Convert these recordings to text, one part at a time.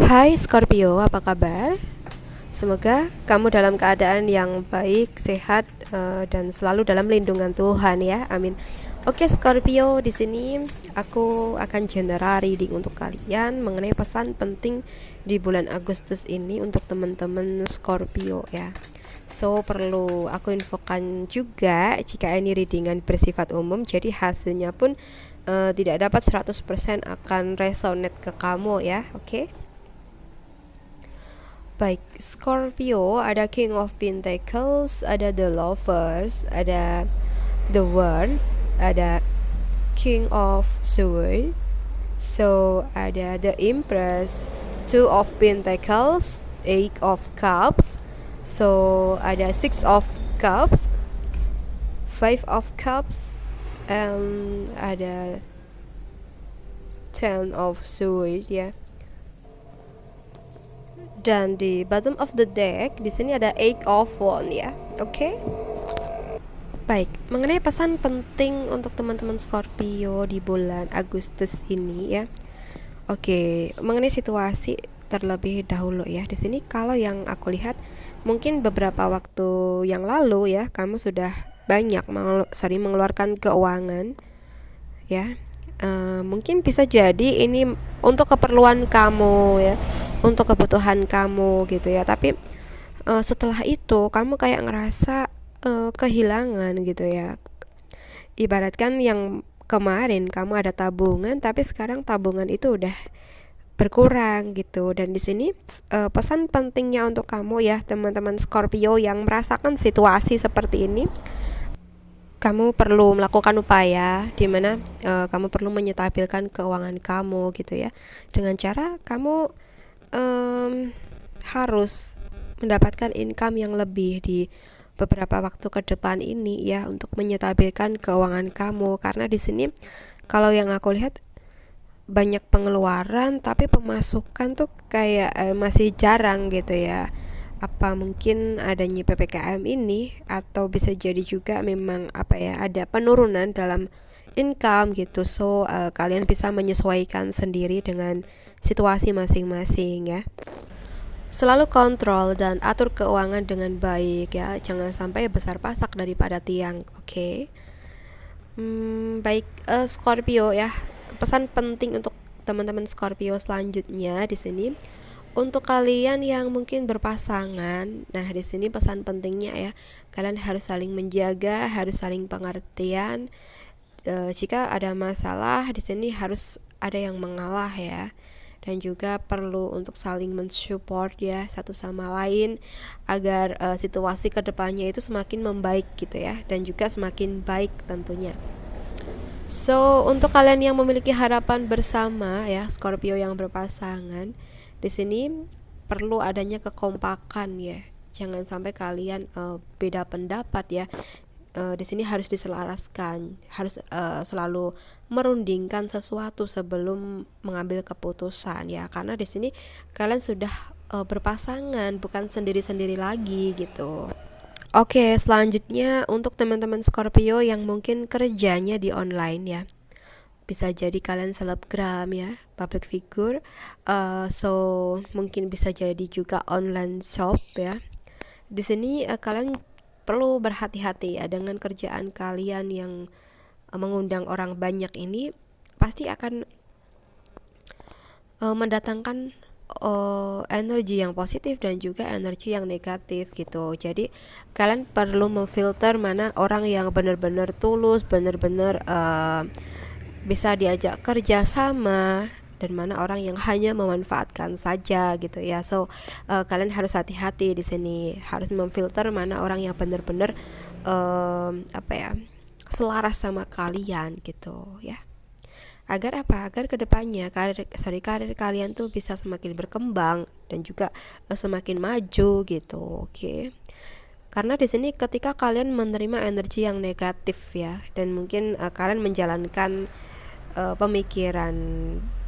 Hai Scorpio, apa kabar? Semoga kamu dalam keadaan yang baik, sehat, dan selalu dalam lindungan Tuhan ya. Amin. Oke Scorpio, di sini aku akan general reading untuk kalian mengenai pesan penting di bulan Agustus ini untuk teman-teman Scorpio ya. So perlu aku infokan juga jika ini readingan bersifat umum, jadi hasilnya pun tidak dapat 100% akan resonate ke kamu ya. Oke. Baik, Scorpio ada King of Pentacles, ada The Lovers, ada The World, ada King of Swords. So ada The Empress, Two of Pentacles, Eight of Cups. So ada Six of Cups, Five of Cups, and ada Ten of Swords ya. Dan di bottom of the deck di sini ada Eight of Wands ya. Oke. Baik, mengenai pesan penting untuk teman-teman Scorpio di bulan Agustus ini ya. Oke, mengenai situasi terlebih dahulu ya. Di sini kalau yang aku lihat mungkin beberapa waktu yang lalu ya, kamu sudah banyak mengeluarkan keuangan ya. Mungkin bisa jadi ini untuk keperluan kamu ya, untuk kebutuhan kamu gitu ya. Tapi setelah itu kamu kayak ngerasa kehilangan gitu ya. Ibaratkan yang kemarin kamu ada tabungan, tapi sekarang tabungan itu udah berkurang gitu. Dan di sini pesan pentingnya untuk kamu ya teman-teman Scorpio yang merasakan situasi seperti ini, kamu perlu melakukan upaya di mana kamu perlu menyetabilkan keuangan kamu gitu ya, dengan cara kamu harus mendapatkan income yang lebih di beberapa waktu ke depan ini ya, untuk menyetabilkan keuangan kamu. Karena di sini kalau yang aku lihat banyak pengeluaran tapi pemasukan tuh kayak masih jarang gitu ya. Apa mungkin adanya PPKM ini, atau bisa jadi juga memang ada penurunan dalam income gitu. So kalian bisa menyesuaikan sendiri dengan situasi masing-masing ya. Selalu kontrol dan atur keuangan dengan baik ya, jangan sampai besar pasak daripada tiang. Oke. Baik, Scorpio ya. Pesan penting untuk teman-teman Scorpio selanjutnya di sini untuk kalian yang mungkin berpasangan. Nah, di sini pesan pentingnya ya, kalian harus saling menjaga, harus saling pengertian. Jika ada masalah di sini harus ada yang mengalah ya. Dan juga perlu untuk saling mensupport ya satu sama lain agar situasi kedepannya itu semakin membaik gitu ya, dan juga semakin baik tentunya. So untuk kalian yang memiliki harapan bersama ya, Scorpio yang berpasangan, di sini perlu adanya kekompakan ya. Jangan sampai kalian beda pendapat ya. Di sini harus diselaraskan, harus selalu merundingkan sesuatu sebelum mengambil keputusan ya. Karena di sini kalian sudah berpasangan, bukan sendiri-sendiri lagi gitu. Oke, selanjutnya untuk teman-teman Scorpio yang mungkin kerjanya di online ya. Bisa jadi kalian selebgram ya, public figure. So mungkin bisa jadi juga online shop ya. Di sini kalian perlu berhati-hati ya dengan kerjaan kalian yang mengundang orang banyak ini, pasti akan mendatangkan energi yang positif dan juga energi yang negatif gitu. Jadi kalian perlu memfilter mana orang yang benar-benar tulus, benar-benar bisa diajak kerja sama, dan mana orang yang hanya memanfaatkan saja gitu ya. So kalian harus hati-hati di sini, harus memfilter mana orang yang benar-benar selaras sama kalian gitu ya. Agar agar kedepannya karir kalian tuh bisa semakin berkembang dan juga semakin maju gitu. Oke. Karena di sini ketika kalian menerima energi yang negatif ya, dan mungkin kalian menjalankan pemikiran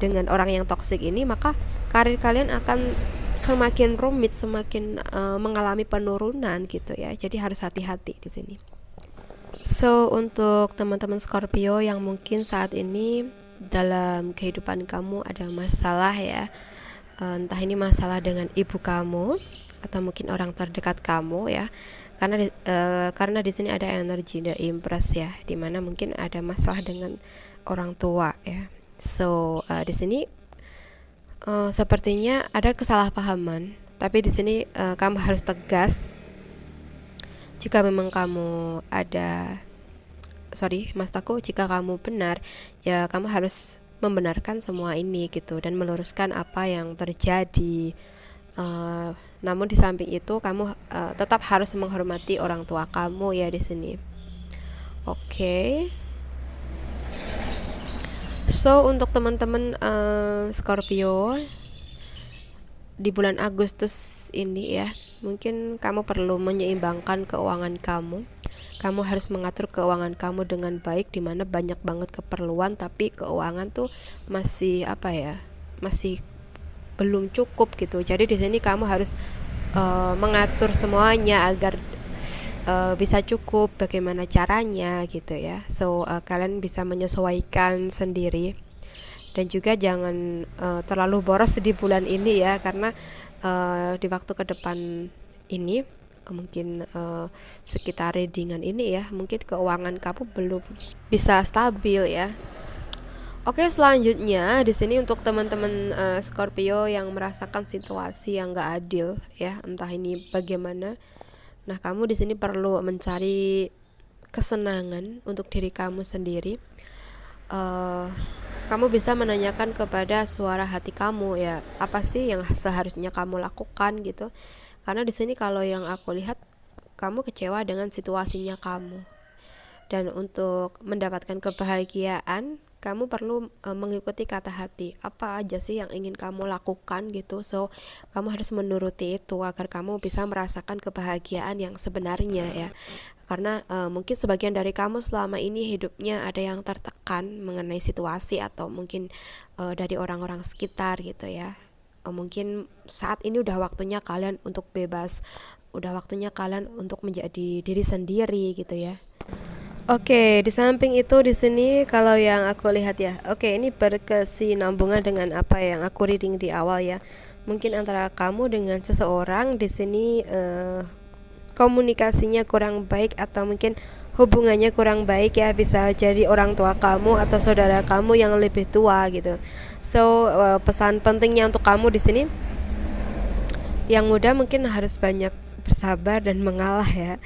dengan orang yang toksik ini, maka karir kalian akan semakin rumit, semakin mengalami penurunan gitu ya. Jadi harus hati-hati di sini. So untuk teman-teman Scorpio yang mungkin saat ini dalam kehidupan kamu ada masalah ya, entah ini masalah dengan ibu kamu atau mungkin orang terdekat kamu ya, karena di sini ada energi the impress ya, dimana mungkin ada masalah dengan orang tua ya. So di sini sepertinya ada kesalahpahaman, tapi di sini kamu harus tegas. Jika memang kamu jika kamu benar, ya kamu harus membenarkan semua ini gitu dan meluruskan apa yang terjadi. Namun di samping itu kamu tetap harus menghormati orang tua kamu ya di sini. Oke. So untuk teman-teman Scorpio di bulan Agustus ini ya, mungkin kamu perlu menyeimbangkan keuangan kamu. Kamu harus mengatur keuangan kamu dengan baik, dimana banyak banget keperluan tapi keuangan tuh masih masih belum cukup gitu. Jadi di sini kamu harus mengatur semuanya agar bisa cukup. Bagaimana caranya gitu ya. So kalian bisa menyesuaikan sendiri. Dan juga jangan terlalu boros di bulan ini ya, karena di waktu ke depan ini mungkin sekitar readingan ini ya, mungkin keuangan kamu belum bisa stabil ya. Oke, selanjutnya di sini untuk teman-teman Scorpio yang merasakan situasi yang gak adil ya, entah ini bagaimana. Nah, kamu di sini perlu mencari kesenangan untuk diri kamu sendiri. Kamu bisa menanyakan kepada suara hati kamu ya, apa sih yang seharusnya kamu lakukan gitu. Karena di sini kalau yang aku lihat, kamu kecewa dengan situasinya kamu. Dan untuk mendapatkan kebahagiaan, kamu perlu mengikuti kata hati. Apa aja sih yang ingin kamu lakukan gitu. So, kamu harus menuruti itu agar kamu bisa merasakan kebahagiaan yang sebenarnya ya. Karena mungkin sebagian dari kamu selama ini hidupnya ada yang tertekan mengenai situasi atau mungkin dari orang-orang sekitar gitu ya. Mungkin saat ini udah waktunya kalian untuk bebas, udah waktunya kalian untuk menjadi diri sendiri gitu ya. Oke, di samping itu di sini kalau yang aku lihat ya, ini berkesinambungan dengan apa yang aku reading di awal ya. Mungkin antara kamu dengan seseorang di sini komunikasinya kurang baik atau mungkin hubungannya kurang baik ya, bisa jadi orang tua kamu atau saudara kamu yang lebih tua gitu. So pesan pentingnya untuk kamu di sini, yang muda mungkin harus banyak bersabar dan mengalah ya.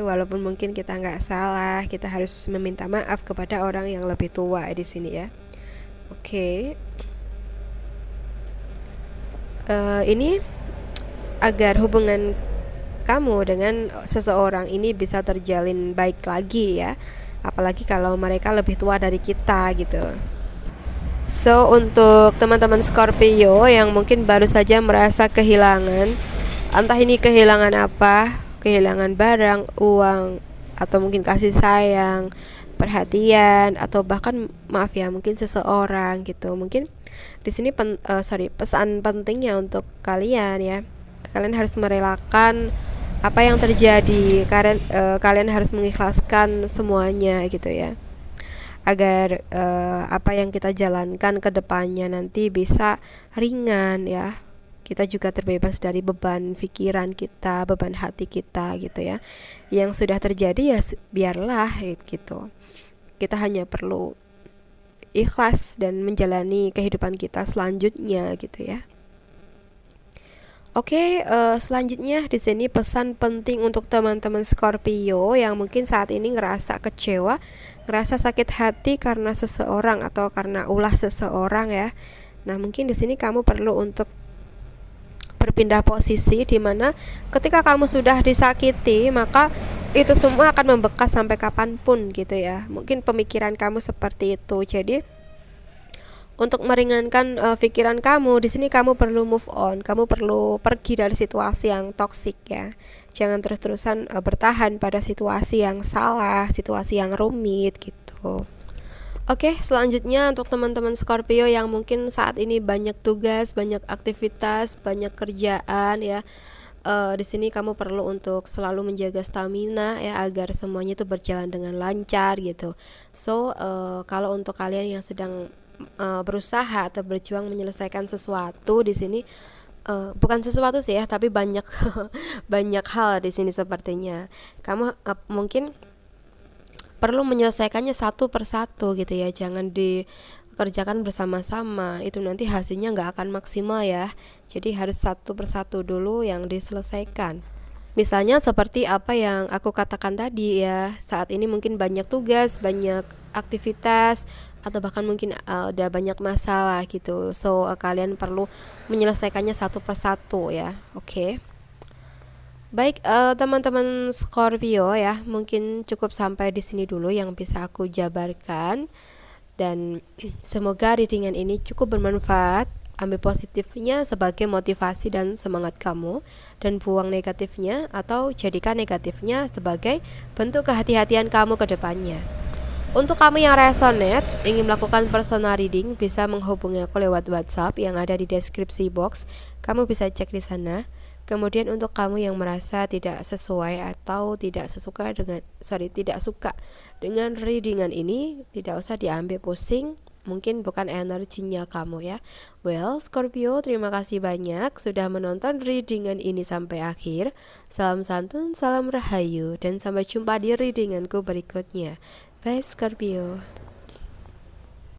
Walaupun mungkin kita nggak salah, kita harus meminta maaf kepada orang yang lebih tua di sini ya. Ini agar hubungan kamu dengan seseorang ini bisa terjalin baik lagi ya, apalagi kalau mereka lebih tua dari kita gitu. So untuk teman-teman Scorpio yang mungkin baru saja merasa kehilangan, entah ini kehilangan apa, kehilangan barang, uang, atau mungkin kasih sayang, perhatian, atau bahkan mungkin seseorang gitu. Mungkin di sini pesan pentingnya untuk kalian ya, kalian harus merelakan apa yang terjadi. Kalian harus mengikhlaskan semuanya gitu ya, agar apa yang kita jalankan ke depannya nanti bisa ringan ya. Kita juga terbebas dari beban pikiran kita, beban hati kita gitu ya. Yang sudah terjadi ya biarlah gitu. Kita hanya perlu ikhlas dan menjalani kehidupan kita selanjutnya gitu ya. Selanjutnya di sini pesan penting untuk teman-teman Scorpio yang mungkin saat ini ngerasa kecewa, ngerasa sakit hati karena seseorang atau karena ulah seseorang ya. Nah, mungkin di sini kamu perlu untuk berpindah posisi, di mana ketika kamu sudah disakiti, maka itu semua akan membekas sampai kapanpun gitu ya. Mungkin pemikiran kamu seperti itu. Jadi untuk meringankan pikiran kamu, di sini kamu perlu move on. Kamu perlu pergi dari situasi yang toksik ya. Jangan terus-terusan bertahan pada situasi yang salah, situasi yang rumit gitu. Selanjutnya untuk teman-teman Scorpio yang mungkin saat ini banyak tugas, banyak aktivitas, banyak kerjaan ya. Di sini kamu perlu untuk selalu menjaga stamina ya, agar semuanya itu berjalan dengan lancar gitu. So kalau untuk kalian yang sedang berusaha atau berjuang menyelesaikan sesuatu di sini. Bukan sesuatu sih ya, tapi banyak banyak hal di sini sepertinya. Kamu mungkin perlu menyelesaikannya satu persatu gitu ya, jangan dikerjakan bersama-sama, itu nanti hasilnya nggak akan maksimal ya. Jadi harus satu persatu dulu yang diselesaikan. Misalnya seperti apa yang aku katakan tadi ya, saat ini mungkin banyak tugas, banyak aktivitas, atau bahkan mungkin ada banyak masalah gitu. So kalian perlu menyelesaikannya satu persatu ya. Oke. Baik, teman-teman Scorpio ya, mungkin cukup sampai di sini dulu yang bisa aku jabarkan, dan semoga readingan ini cukup bermanfaat. Ambil positifnya sebagai motivasi dan semangat kamu, dan buang negatifnya atau jadikan negatifnya sebagai bentuk kehati-hatian kamu ke depannya. Untuk kamu yang resonate, ingin melakukan personal reading, bisa menghubungi aku lewat WhatsApp yang ada di deskripsi box. Kamu bisa cek di sana. Kemudian untuk kamu yang merasa tidak sesuai atau tidak suka dengan readingan ini, tidak usah diambil pusing. Mungkin bukan energinya kamu ya. Well, Scorpio, terima kasih banyak sudah menonton readingan ini sampai akhir. Salam santun, salam rahayu, dan sampai jumpa di readinganku berikutnya. Bye Scorpio.